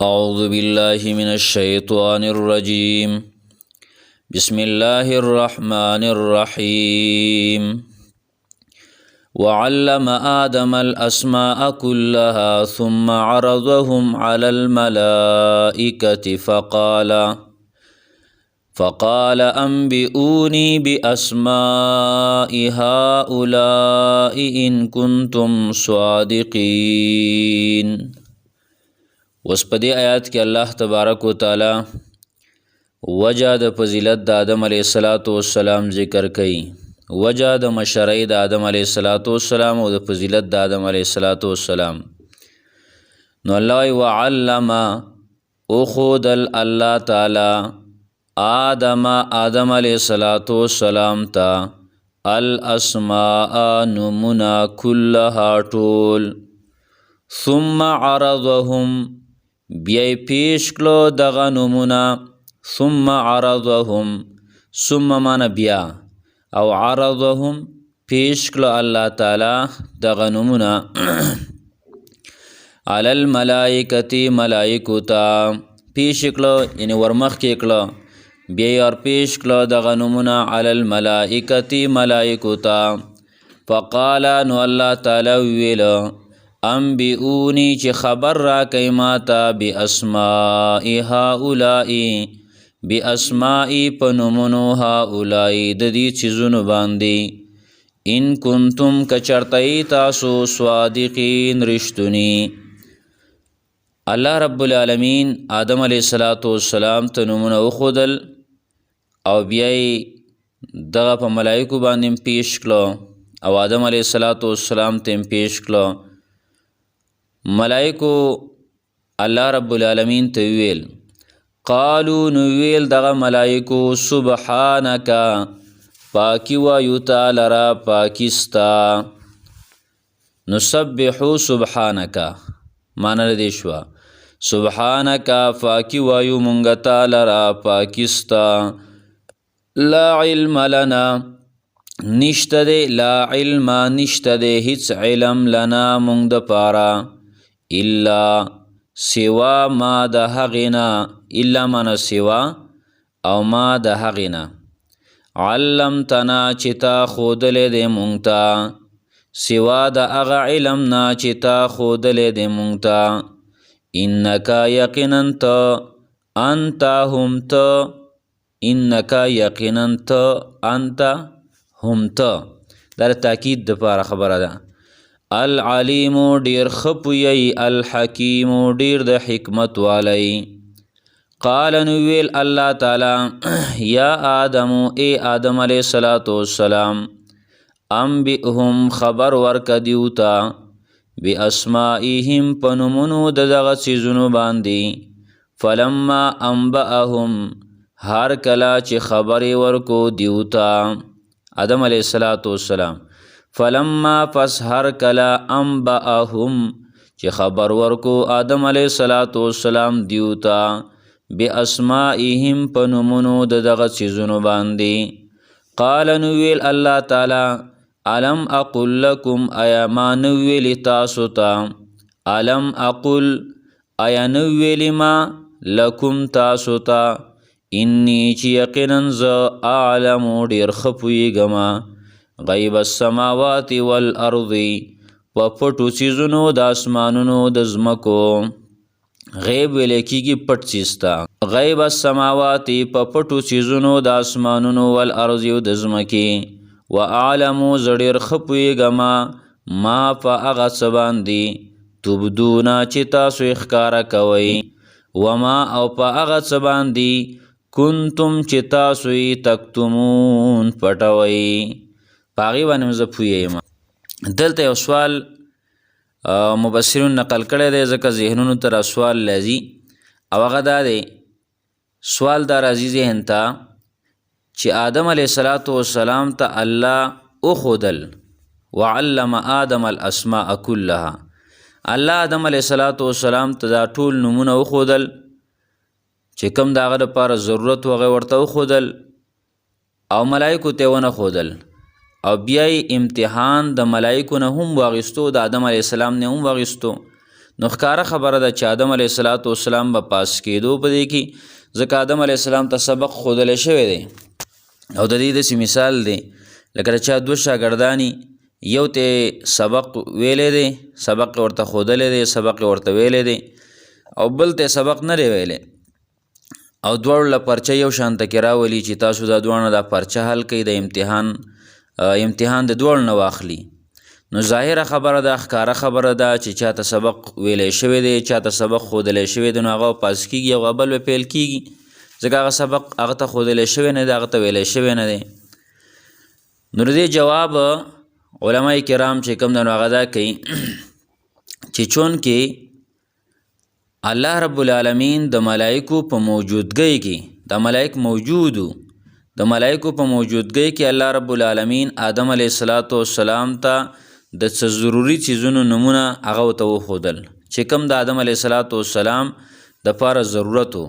أعوذ بالله من الشيطان الرجيم. بسم الله الرحمن الرحيم. وعلم آدم الأسماء كلها ثم عرضهم على الملائكة فقال أنبئوني بأسماء هؤلاء إن كنتم صادقين. وس په دې آیات کې الله تبارک وتعالی وجه د فضیلت د آدم علیه السلام ذکر کړي، وجه د مشرۍ د آدم علیه السلام او د فضیلت د آدم علیه السلام. نو الله وعلم اخودل الله تعالی آدم علیه السلام ته الاسماء نمنا كلها ټول، ثم عرضهم بیای پیش کلو دغه نمونه، ثم عرضهم ثم معنی بیا او عرضهم پیش کلو الله تعالی دغه نمونه علی الملائکتی ملائکو تا پیش کلو، یعنی ورمخ کې کلو بیای اور پیش کلو دغه نمونه علی الملائکتی ملائکو تا. فقال نو الله تعالی ویلو انبئونی چې خبر را کئی ماتا باسماء هؤلاء، باسماء پنمونو هؤلاء د دې چیزونو باندې، ان کنتم کچرتئی تاسو صادقین رشتونی. الله رب العالمین آدم علیه السلام ته نمونه وښودل او بیای دغه په ملائکو باندې پیش کړو او آدم علیه السلام ته پیش کړو. ملائکو الله رب العالمین ته ویل، قالو نو ویل دغه ملائکو سبحانک پاکی وایو تعالی را پاکستا. نسبحو سبحانک معنی دې شوه سبحانک پاکی وایو مونږ تعالی را پاکستا. لا علم لنا نشته دی، لا علم نشته دی هیڅ علم لنا مونږ د پاره، الا سوا ما د هغینا، الا مانا سوا او ما د هغینا علمتنا چې تا ښودلی دی مونږ ته، سوا د هغه علم نه چې تا ښودلی دی مونږ ته. انکا یقینا ته انت هم ته، انکا یقینا ته انت هم ته دا تاکید دپاره خبره ده. العلیمو ډیر خپویی، الحکیمو ډیر د حکمت والی. قال نو ویل الله تعالی یا آدمو ای آدم علیه السلام انبئهم خبر ورک دیوتا باسمائهم پنمونو دغه څیزونو باندې. فلما انبأهم هر کله چې خبرې ورکو دیوتا آدم علیه السلام، فلما پس هر کلا انبأهم چې خبر ورکو آدم علیه السلام دیوتا باسمائهم پنمونو دغه چیزونو باندې. قال نو ویل الله تعالی علم اقل لکم ایا ما نو ویلی تاسو ته، علم اقل ایا نو ویلی ما لکم تاسو ته، انی چې یقینا زه اعلم ډیر ښه پوهیږم غیب السماوات والارض په پټو څیزونو د اسمانونو د ځمکو. غیب ویل کېږي پټ څیز ته، غیب السماوات په پټو څیزونو د اسمانونو والارض او د ځمکې. واعلمو زه ډېر ښه پوهېږم ما په هغه څه باندې تبدونه چې تاسو یې ښکاره کوئ، وما او په هغه څه باندې کنتم چې تاسو یې تکتمون پټوئ، په هغې باندې زه پوهېږم. دلته یو سوال مبصرون نقل کړی دی ځکه ذهنونو ته را سوال راځي او هغه دا دی، سوال دا راځي ذهن ته چې آدم علیه السلام ته الله وښودل وعلم آدم الاسماء كلها، الله آدم علیه السلام ته دا ټول نمونه وښودل چې کوم د هغه دپاره ضرورت و هغه ورته وښودل او ملایکو ته ونه ښودل او بیا امتحان د ملائکو نه هم واغستو، د آدم علیه السلام نه هم واغستو. نو ښکاره خبره ده چې آدم علیه السلام به پاس کېدو په دې کې ځکه آدم علیه السلام ته سبق ښودلی شوی دی او د دې داسې مثال دی لکه د چا دوه شاګردانی یو ته سبق ویلی دی سبق یې ورته ښودلی دی سبق یې ورته ویلی دی او بل ته سبق نه دی ویلی او دواړو له پرچه یو شان ته کې راولي چې تاسو دا دواړه دا پرچه حل کوئ د امتحان د دواړو نه واخلي نو ظاهره خبره ده ښکاره خبره ده چې چاته سبق ویلی شوی دی چاته سبق ښودلی شوی دی نو هغه پاس کېږي او بل به پیل کېږي ځکه هغه سبق هغه ته ښودلی شوی نه دی هغه ته ویلی شوی نه دی نو د دې جواب علما کرام چې کوم دی نو هغه دا کوي چې چونکې الله رب العالمین د ملائکو په موجودګۍ کې د ملائک موجودو د ملائکو په موجودګۍ کې الله رب العالمین آدم علیه السلام ته د څه ضروري څیزونو نمونه هغه ورته وښودل چې کوم د آدم علیه السلام دپاره ضرورت و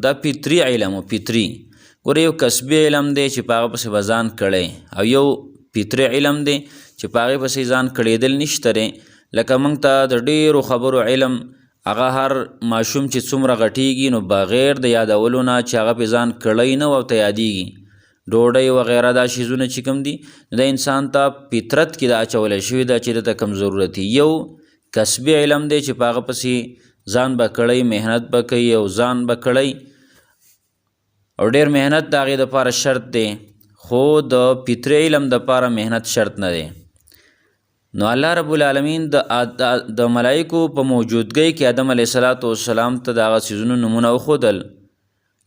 دا فطري علم و فطري ګوره یو کسبي علم دی چې په هغه پسې به ځان کړی او یو فطري علم دی چې په هغې پسې ځان کړېدل نشته دی لکه موږ ته د ډېرو خبرو علم هغه هر ماشوم چې څومره غټیږي نو بغیر د یادولو نه چې هغه پې ځان کړی نه او ته یادیږي ډوډۍ وغیره دا شیزونه چې کوم دي د انسان ته فطرت کې دا اچولی شوي ده چې دته کم ضرورت یو کسبي علم دی چې په هغه پسې ځان به کړی محنت به کوي او ځان به کړی او ډېر محنت د هغې دپاره شرط دی خو د فطري علم دپاره محنت شرط نه دی نو الله رب العالمین د ملائکو په موجودګۍ کې آدم علیه السلام ته د هغه څیزونو نمونه وښودل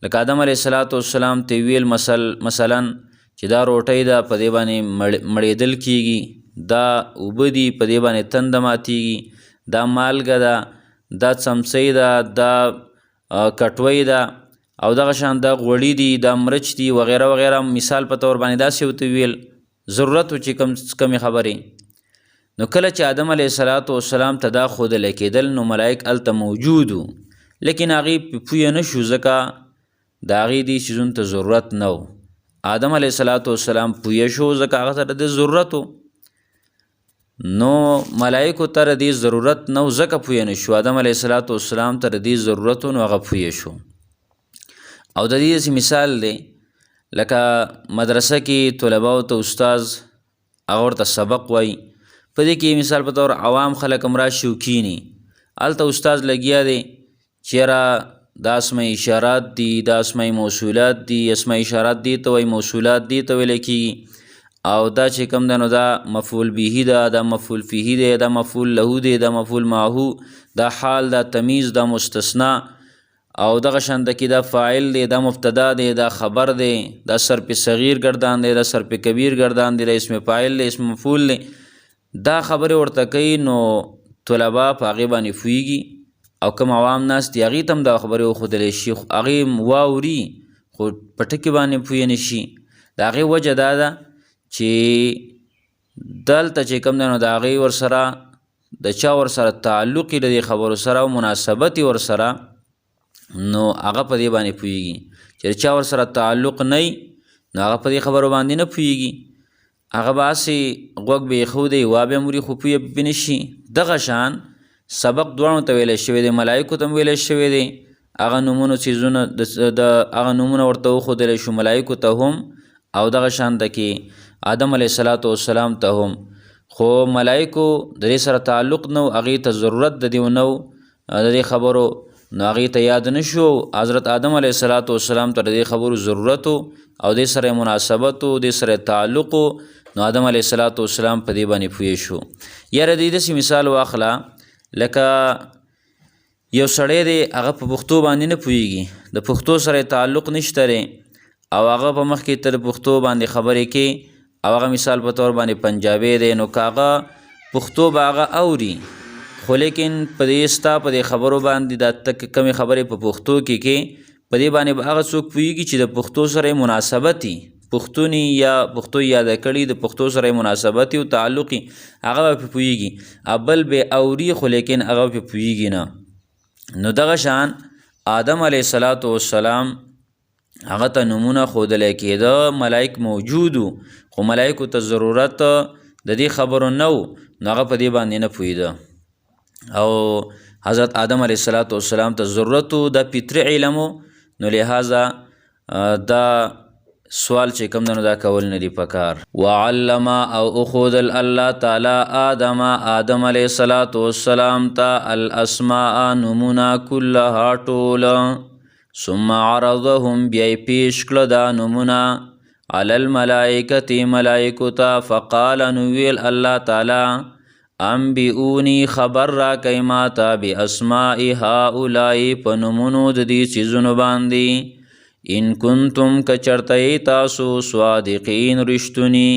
لکه آدم علیه السلام ته ویل مثلا چې دا روټۍ ده په دې باندې مړېدل کېږي دا اوبه دي په دې باندې تنده ماتېږي دا مالګه ده دا څمڅۍ ده دا کټوۍ ده او دغه شان دا غوړي دي دا مرچ دي وغیره وغیره مثال په طور باندې داسې ورته ویل ضرورت و چې کمې خبرې نو کله چې آدم علیه السلام ته دا ښودلی کېدل نو ملائک هلته موجود و لیکن هغې پویه نه شو ځکه د هغې دې څیزونو ته ضرورت نه و آدم علیه السلام پویه شو ځکه هغه ته د دې ضرورت و نو ملائکو ته د دې ضرورت نه و ځکه پویه نه شو آدم علیه السلام ته د دې ضرورت و نو هغه پویه شو او د دې داسې مثال دی لکه مدرسه کې طلباو ته استاذ هغه ورته سبق وایي په دې کې مثال په طور عوام خلک هم راشي او کیني هلته استاذ لګیا دی چېرې دا اسماء اشارات دي دا اسماء موصولات دي اسماء اشارات دي ته وایي موصولات دي ته ویلی کېږي او دا چې کوم دی نو دا مفعول به ده دا مفعول فیه دی دا مفعول له دی دا مفعول معه دا حال دا تمیز دا مستثنا او دغه شان کې دا فاعل دی دا مبتدا دی دا خبر دی دا صرف صغیر ګردان دی دا صرف کبیر ګردان دی دا اسم فاعل دی اسم مفعول دی دا خبرې ورته کوي نو طلبا په هغې باندې پوهېږي او کوم عوام ناست دي هغې ته هم دا خبرې وښودلی شي هغې واوري خو په ټکي باندې پوهې نه شي د هغې وجه دا ده چې دلته چې کوم دی نو د هغې ورسره د چا ورسره تعلق یې د دې خبرو سره او مناسبت یې ورسره نو هغه په دې باندې پوهېږي چې د چا ورسره تعلق نه وي نو هغه په دې خبرو باندې نه پوهېږي هغه به هسې غوږ به یې ایښودی وا به مري خو پویه پې نه شي دغه شان سبق دواړو ته ویلی شوی دی ملایکو ته هم ویلی شوی دی هغه نومونو څیزونه د هغه نومونه ورته وښودلی شو ملایکو ته هم او دغه شان ده کې آدم علیه السلام ته هم خو ملایکو د دې سره تعلق نه و هغې ته ضرورت د دې نه و د دې خبرو نو هغې ته یاد نه شو حضرت آدم علیه السلام ته د دې خبرو ضرورت و او دې سره مناسبت و دې سره تعلق و نو آدم علیه السلام په دې باندې پوه شو یاره دې داسې مثال واخله لکه یو سړی دی هغه په پښتو باندې نه پوهېږي د پښتو سره تعلق نشته دی او هغه په مخ کې ته د پښتو باندې خبرې کې او هغه مثال په طور باندې پنجابی دی نو که هغه پښتو به هغه اوري خو لیکن په دې ستا په دې خبرو باندې دا کمې خبرې په پښتو کې په دې باندې به هغه څوک پوهېږي چې د پښتو سره مناسبت وي پښتون یا پښتو یاده کړي د پښتو سره مناسبت او تعلق هغه به پوهېږي بل به اوري خو لیکن هغه به پوهېږي نه نو دغه شان آدم علیه السلام هغه ته نمونه ښودلی کېده ملائک موجودو خو ملایکو ته ضرورت د دې خبرو نه و نو هغه په دې باندې نه پوهېده او حضرت آدم علیه السلام ته ضرورت د فطري علمو، نو لہذا دا سوال چې کوم دی نو دا کول نه دي پکار. وعلم او اخودل الله تعالی آدم علیه السلام ته الاسماء نمونه کلها ټوله، ثم عرضهم بیا پیش کړه دا نمونه علی الملائکة ملائکو ته، فقال نویل الله تعالی انبئونی خبر را کئی ماتا باسماء هؤلاء په نمونو د دې څیزونو باندې، ان کنتم کچرتئ تاسو صادقین رښتونی.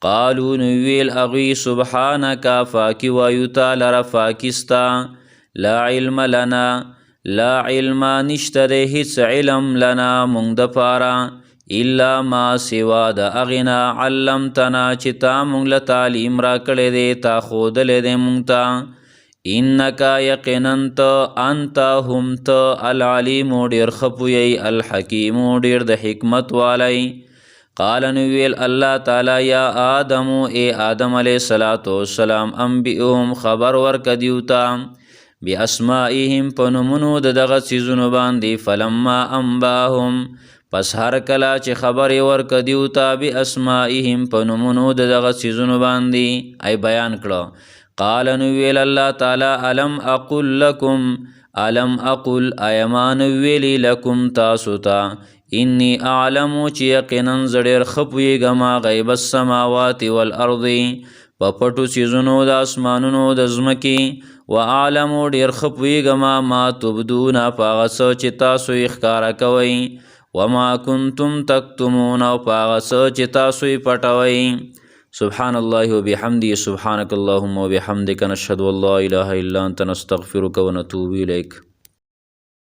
قالو نویل اغوی سبحانک پاکی وایو تا لره پاکستا، لا علم لنا لا علم نشته دی هیڅ علم لنا مونږ دپاره، الا ما سوا د اغنا علمتنا چې تا مونږ له تعلیم را کړی دی، تا ښودلی دی مونږ ته، انکا یقینا ته انت هم ته العلیمو ډېر ښه پوهیږي، الحکیمو ډېر د حکمت والی. قال نویل الله تعالی یا آدمو ای آدم علیه السلام انبئهم خبر ورکه دیو ته باسمائهم په نومونو د دغه څیزونو باندې، فلما انباهم پس هر کله چې خبرې ورکه دیو ته باسمائهم په نومونو د دغه څیزونو باندې ای بیان کړه، قال نویل الله تعالی الم اقل لکم الم اقل ایما نویلی لکم تاسو ته انی اعلمو چې یقینا زه ډېر ښه پوهېږم غیب السماوات والارض په پټو څیزونو د اسمانونو د ځمکې، واعلمو ډېر ښه پوهېږم ما تبدون په هغه څه چې تاسو یې ښکاره کوئ، وما کنتم تکتمون او په هغه څه چې تاسو یې پټوئ. سبحان الله وبحمده سبحانك اللهم وبحمدك نشهد ان لا اله الا انت نستغفرك ونتوب اليك.